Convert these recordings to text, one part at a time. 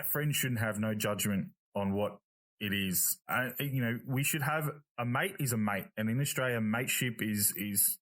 that friend shouldn't have no judgment on what it is. We should have a mate is a mate. And in Australia, mateship is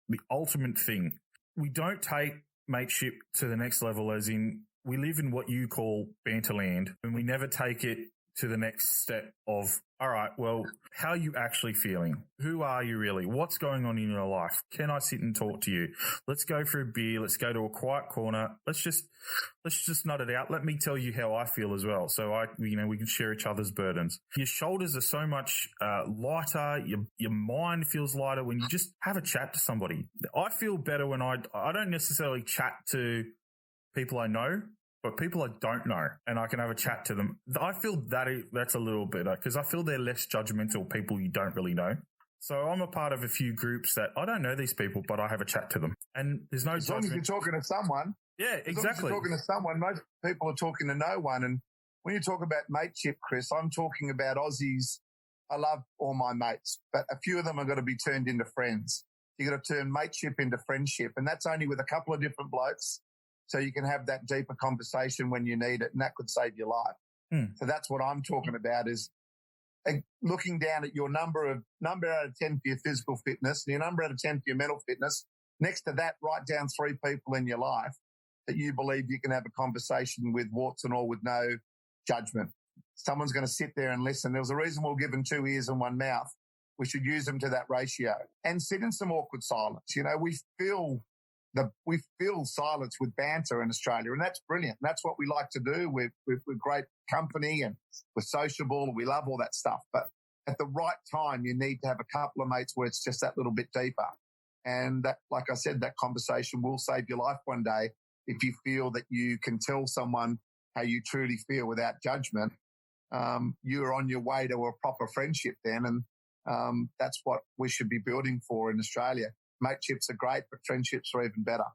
the ultimate thing. We don't take mateship to the next level, as in we live in what you call banterland, and we never take it to the next step of, all right, well, how are you actually feeling? Who are you really? What's going on in your life? Can I sit and talk to you? Let's go for a beer. Let's go to a quiet corner. Let's just nut it out. Let me tell you how I feel as well. So we can share each other's burdens. Your shoulders are so much lighter. Your mind feels lighter when you just have a chat to somebody. I feel better when I don't necessarily chat to people I know, but people I don't know, and I can have a chat to them. I feel that's a little better because I feel they're less judgmental people you don't really know. So I'm a part of a few groups that I don't know these people, but I have a chat to them. And there's no judgment. As long as you're talking to someone. Yeah, exactly. As long as you're talking to someone, most people are talking to no one. And when you talk about mateship, Chris, I'm talking about Aussies. I love all my mates, but a few of them are going to be turned into friends. You've got to turn mateship into friendship, and that's only with a couple of different blokes. So you can have that deeper conversation when you need it, and that could save your life. So that's what I'm talking about, is looking down at your number out of 10 for your physical fitness and your number out of 10 for your mental fitness. Next to that, write down 3 people in your life that you believe you can have a conversation with, warts and all, with no judgment. Someone's going to sit there and listen. There was a reason we were given 2 ears and 1 mouth. We should use them to that ratio and sit in some awkward silence. We fill silence with banter in Australia, and that's brilliant. And that's what we like to do. We're great company and we're sociable. We love all that stuff. But at the right time, you need to have a couple of mates where it's just that little bit deeper. And that, like I said, that conversation will save your life one day if you feel that you can tell someone how you truly feel without judgment. You're on your way to a proper friendship then, and that's what we should be building for in Australia. Mateships are great, but friendships are even better.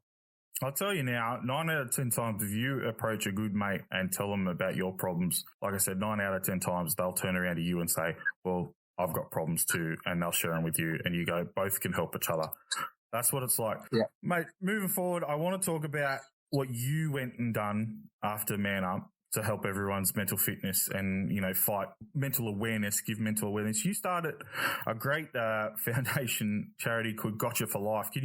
I'll tell you now, 9 out of 10 times if you approach a good mate and tell them about your problems, like I said, 9 out of 10 times they'll turn around to you and say, well, I've got problems too, and they'll share them with you, and you go, both can help each other. That's what it's like. Yeah. Mate, moving forward, I want to talk about what you went and done after Man Up to help everyone's mental fitness and, fight mental awareness, give mental awareness. You started a great foundation charity called Gotcha4Life. Can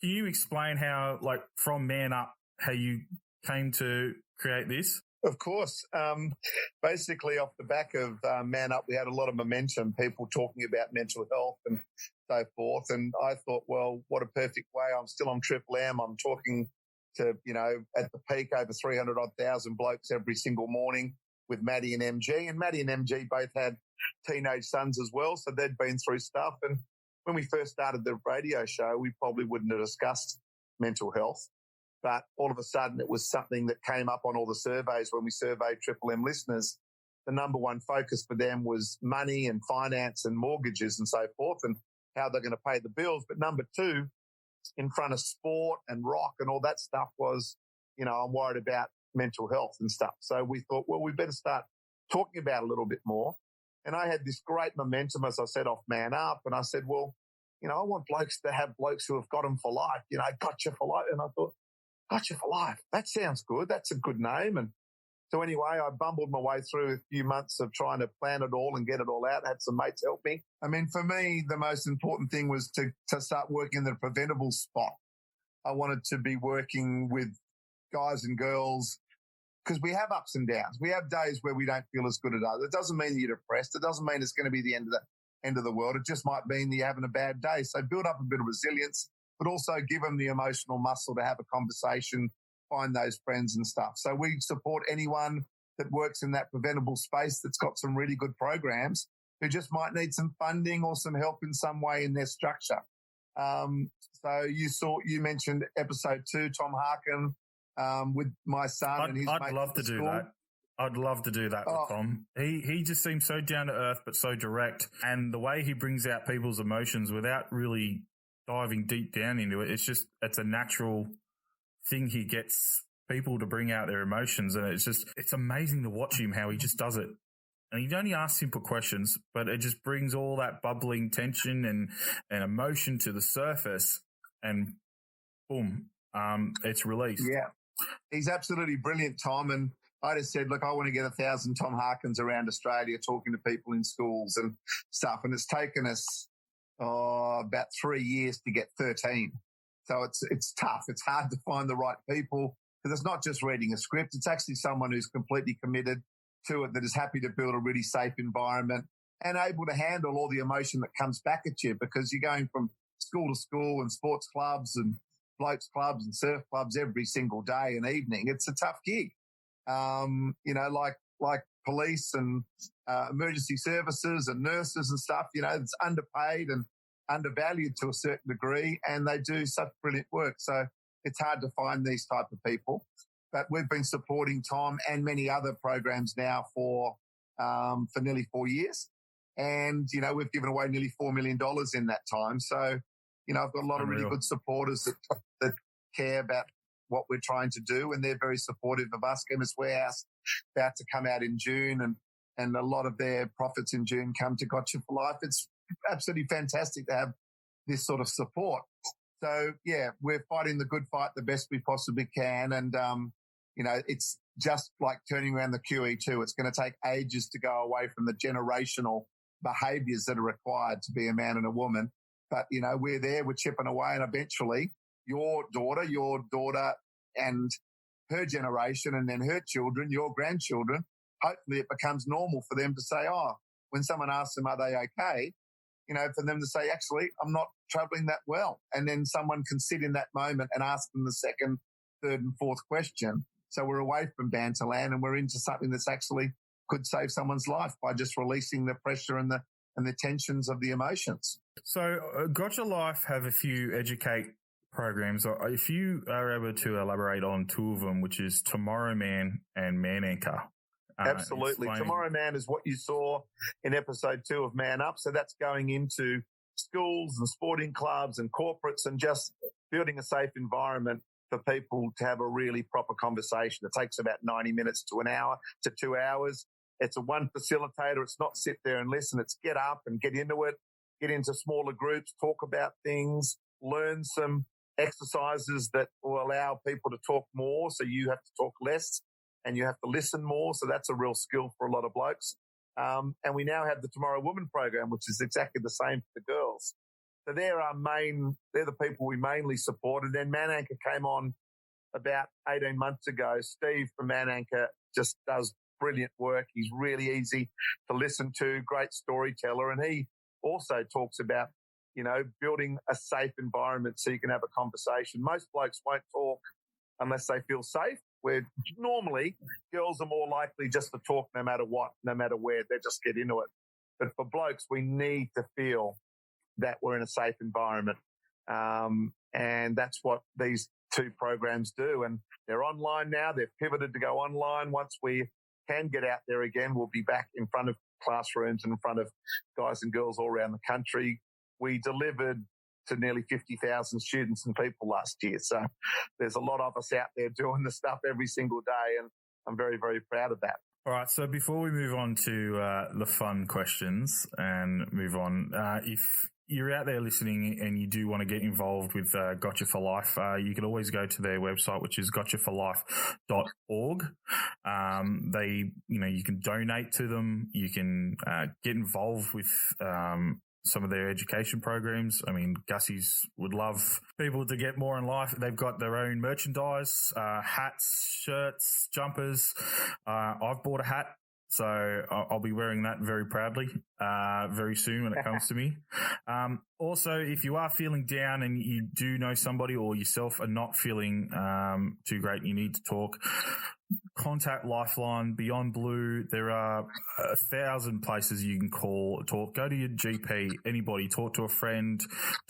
you explain how, from Man Up, how you came to create this? Of course. Basically, off the back of Man Up, we had a lot of momentum, people talking about mental health and so forth. And I thought, well, what a perfect way. I'm still on Triple M. I'm talking to, at the peak, over 300,000 blokes every single morning with Maddie and MG. And Maddie and MG both had teenage sons as well, so they'd been through stuff. And when we first started the radio show, we probably wouldn't have discussed mental health. But all of a sudden, it was something that came up on all the surveys when we surveyed Triple M listeners. The number one focus for them was money and finance and mortgages and so forth and how they're going to pay the bills. But number 2, in front of sport and rock and all that stuff was, I'm worried about mental health and stuff. So we thought, well, we better start talking about it a little bit more. And I had this great momentum, as I said, off Man Up. And I said, well, I want blokes to have blokes who have got them for life, Gotcha4Life. And I thought, Gotcha4Life, that sounds good. That's a good name. And so anyway, I bumbled my way through a few months of trying to plan it all and get it all out. I had some mates help me. I mean, for me, the most important thing was to start working in the preventable spot. I wanted to be working with guys and girls because we have ups and downs. We have days where we don't feel as good as others. It doesn't mean you're depressed. It doesn't mean it's going to be the end of the world. It just might mean that you're having a bad day. So build up a bit of resilience, but also give them the emotional muscle to have a conversation, find those friends and stuff. So we support anyone that works in that preventable space that's got some really good programs who just might need some funding or some help in some way in their structure. So you mentioned episode 2, Tom Harkin, with my son and his mate. I'd love to do that. I'd love to do that with Tom. He just seems so down to earth, but so direct. And the way he brings out people's emotions without really diving deep down into it, it's a natural thing. He gets people to bring out their emotions, and it's amazing to watch him, how he just does it. And he only asks simple questions, but it just brings all that bubbling tension and emotion to the surface, and boom, it's released. Yeah, he's absolutely brilliant, Tom. And I just said, look, I want to get 1,000 Tom Harkins around Australia talking to people in schools and stuff. And it's taken us about 3 years to get 13. So it's tough. It's hard to find the right people because it's not just reading a script. It's actually someone who's completely committed to it, that is happy to build a really safe environment and able to handle all the emotion that comes back at you, because you're going from school to school and sports clubs and blokes clubs and surf clubs every single day and evening. It's a tough gig. Like police and emergency services and nurses and stuff, it's underpaid and undervalued to a certain degree, and they do such brilliant work. So it's hard to find these type of people. But we've been supporting Tom and many other programs now for nearly 4 years. And, we've given away nearly $4 million in that time. So, I've got a lot of really good supporters that care about what we're trying to do, and they're very supportive of us. Chemist Warehouse about to come out in June, and a lot of their profits in June come to Gotcha4Life. It's absolutely fantastic to have this sort of support. So, yeah, we're fighting the good fight the best we possibly can. And, it's just like turning around the QE2. It's going to take ages to go away from the generational behaviours that are required to be a man and a woman. But, we're there, we're chipping away, and eventually your daughter and her generation, and then her children, your grandchildren, hopefully it becomes normal for them to say, when someone asks them, are they okay? For them to say, actually, I'm not travelling that well. And then someone can sit in that moment and ask them the second, third and fourth question. So we're away from Banterland and we're into something that's actually could save someone's life by just releasing the pressure and the tensions of the emotions. So Gotcha4Life have a few educate programs. If you are able to elaborate on two of them, which is Tomorrow Man and Man Anchor. Absolutely. Tomorrow Man is what you saw in episode 2 of Man Up. So that's going into schools and sporting clubs and corporates and just building a safe environment for people to have a really proper conversation. It takes about 90 minutes to an hour to 2 hours. It's a one facilitator. It's not sit there and listen. It's get up and get into it, get into smaller groups, talk about things, learn some exercises that will allow people to talk more. So you have to talk less and you have to listen more. So that's a real skill for a lot of blokes. And we now have the Tomorrow Woman program, which is exactly the same for the girls. So they're the people we mainly support. And then Man Anchor came on about 18 months ago. Steve from Man Anchor just does brilliant work. He's really easy to listen to, great storyteller. And he also talks about, building a safe environment so you can have a conversation. Most blokes won't talk unless they feel safe, where normally girls are more likely just to talk no matter what, no matter where, they just get into it. But for blokes, we need to feel that we're in a safe environment. And that's what these two programs do. And they're online now. They've pivoted to go online. Once we can get out there again, we'll be back in front of classrooms and in front of guys and girls all around the country. We delivered to nearly 50,000 students and people last year. So there's a lot of us out there doing the stuff every single day, and I'm very, very proud of that. All right, so before we move on to the fun questions and move on, if you're out there listening and you do want to get involved with Gotcha4Life, you can always go to their website, which is gotcha4life.org. You can donate to them. You can get involved with some of their education programs. I mean, Gussies would love people to get more in life. They've got their own merchandise, hats, shirts, jumpers. I've bought a hat, so I'll be wearing that very proudly very soon when it comes to me. Also, if you are feeling down and you do know somebody or yourself are not feeling too great and you need to talk, contact Lifeline, Beyond Blue. There are 1,000 places you can call, talk, go to your GP, anybody, talk to a friend,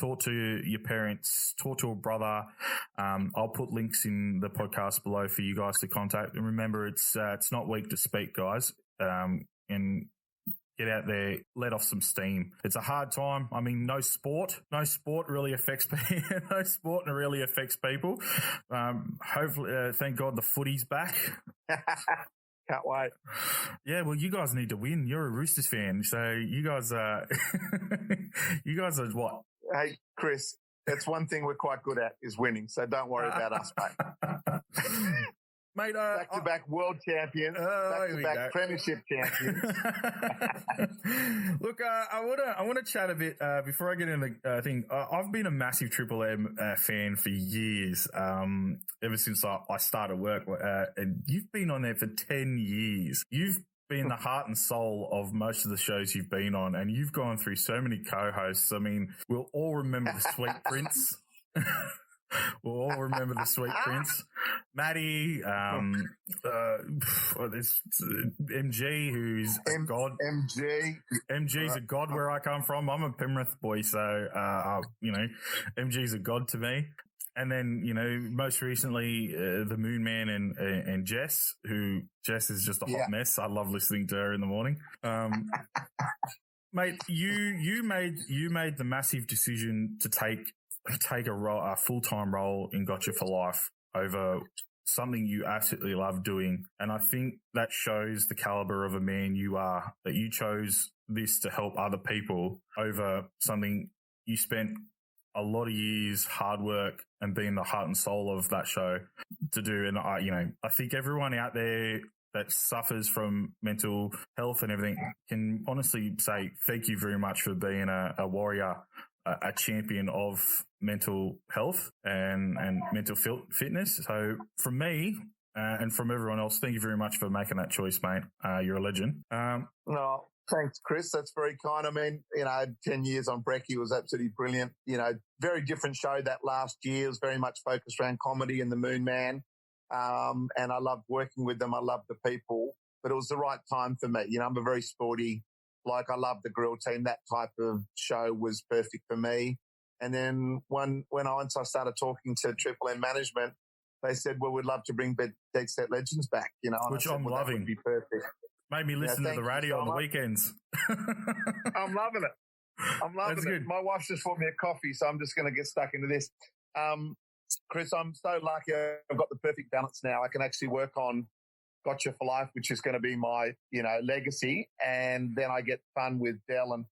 talk to your parents, talk to a brother. I'll put links in the podcast below for you guys to contact. And remember, it's not weak to speak, guys. And get out there, let off some steam. It's a hard time. I mean, no sport really affects people. Hopefully, thank God the footy's back. Can't wait. Yeah, well, you guys need to win. You're a Roosters fan, so you guys are what? Hey, Chris, that's one thing we're quite good at is winning, so don't worry about us, mate. Mate, back-to-back world champions, back-to-back premiership champions. Look, I want to chat a bit before I get into the thing. I've been a massive Triple M fan for years, ever since I started work. And you've been on there for 10 years. You've been the heart and soul of most of the shows you've been on, and you've gone through so many co-hosts. I mean, we'll all remember the Sweet Prince. We'll all remember the Sweet Prince. Maddie, there's MG, who's a god. MG's a god where I come from. I'm a Penrith boy, so, MG's a god to me. And then, most recently, the Moon Man and Jess, Jess is just a hot mess. I love listening to her in the morning. Mate, you made the massive decision to take a full-time role in Gotcha4Life over something you absolutely love doing. And I think that shows the caliber of a man you are, that you chose this to help other people over something you spent a lot of years, hard work, and being the heart and soul of that show to do. And I think everyone out there that suffers from mental health and everything can honestly say thank you very much for being a warrior, a champion of mental health and mental fitness. So from me and from everyone else, thank you very much for making that choice, mate. You're a legend. No, thanks, Chris. That's very kind. I mean, 10 years on Brekkie was absolutely brilliant. Very different show that last year. It was very much focused around comedy and the Moon Man. And I loved working with them. I loved the people, but it was the right time for me. I'm a very sporty, I love the grill team. That type of show was perfect for me. And then once I started talking to Triple M management, they said, well, we'd love to bring Dead Set Legends back, Which I'm loving. That would be perfect. Made me listen to the radio on the weekends. I'm loving it. I'm loving it. My wife's just bought me a coffee, so I'm just going to get stuck into this. Chris, I'm so lucky I've got the perfect balance now. I can actually work on Gotcha4Life, which is going to be my, legacy. And then I get fun with Del and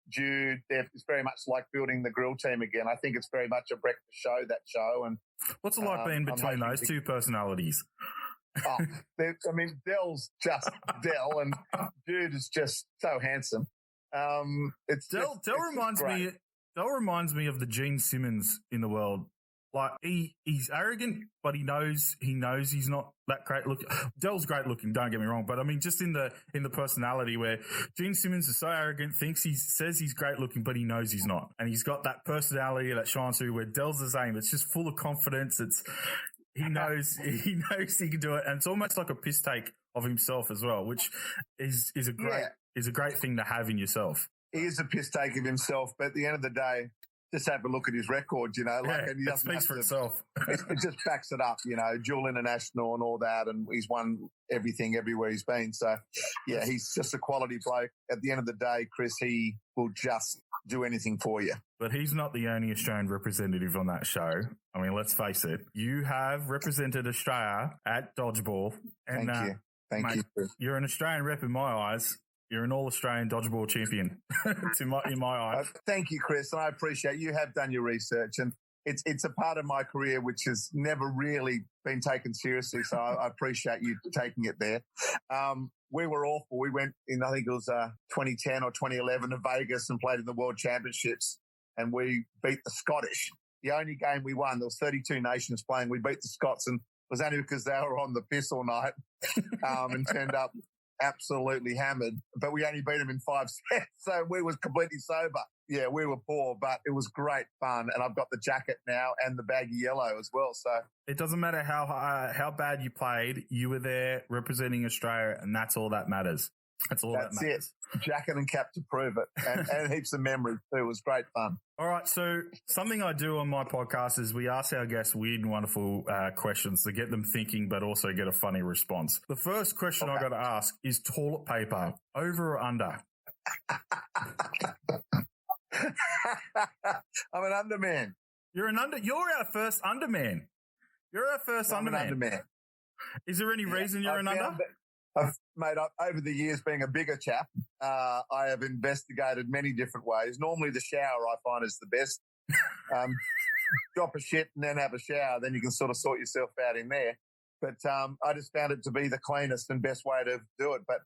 Jude. It's very much like building the grill team again. I think it's very much a breakfast show, that show. And what's it like being between those two personalities? Del's just Del and Jude is just so handsome. Del reminds me of the Gene Simmons in the world. Like he's arrogant, but he knows he's not that great looking. Del's great looking, don't get me wrong, but I mean just in the personality where Gene Simmons is so arrogant, says he's great looking, but he knows he's not, and he's got that personality that shines through. Where Del's the same; it's just full of confidence. He knows he can do it, and it's almost like a piss take of himself as well, which is a great thing to have in yourself. He is a piss take of himself, but at the end of the day, just have a look at his record, and it speaks for itself. It just backs it up, dual international and all that, and he's won everything everywhere he's been. So, yeah, he's just a quality bloke. At the end of the day, Chris, he will just do anything for you. But he's not the only Australian representative on that show. I mean, let's face it. You have represented Australia at Dodgeball. And, Thank you. You're an Australian rep in my eyes. You're an all-Australian dodgeball champion in my eyes. Thank you, Chris, and I appreciate you have done your research, and it's a part of my career which has never really been taken seriously, so I appreciate you taking it there. We were awful. We went in, I think it was 2010 or 2011 to Vegas and played in the World Championships, and we beat the Scottish. The only game we won, there was 32 nations playing. We beat the Scots, and it was only because they were on the piss all night and turned up absolutely hammered, but we only beat them in 5 sets, so we was completely sober. Yeah, we were poor, but it was great fun, and I've got the jacket now and the baggy yellow as well. So it doesn't matter how bad you played, you were there representing Australia, and that's all that matters. That's it. Jacket and cap to prove it, and heaps of memories too. It was great fun. All right, so something I do on my podcast is we ask our guests weird and wonderful questions to get them thinking, but also get a funny response. The first question I got to ask is toilet paper, over or under? I'm an underman. You're our first underman. You're our first I'm underman. An underman. Is there any reason you're an under? Mate, over the years being a bigger chap, I have investigated many different ways. Normally the shower I find is the best. Drop a shit and then have a shower, then you can sort of sort yourself out in there. But I just found it to be the cleanest and best way to do it. But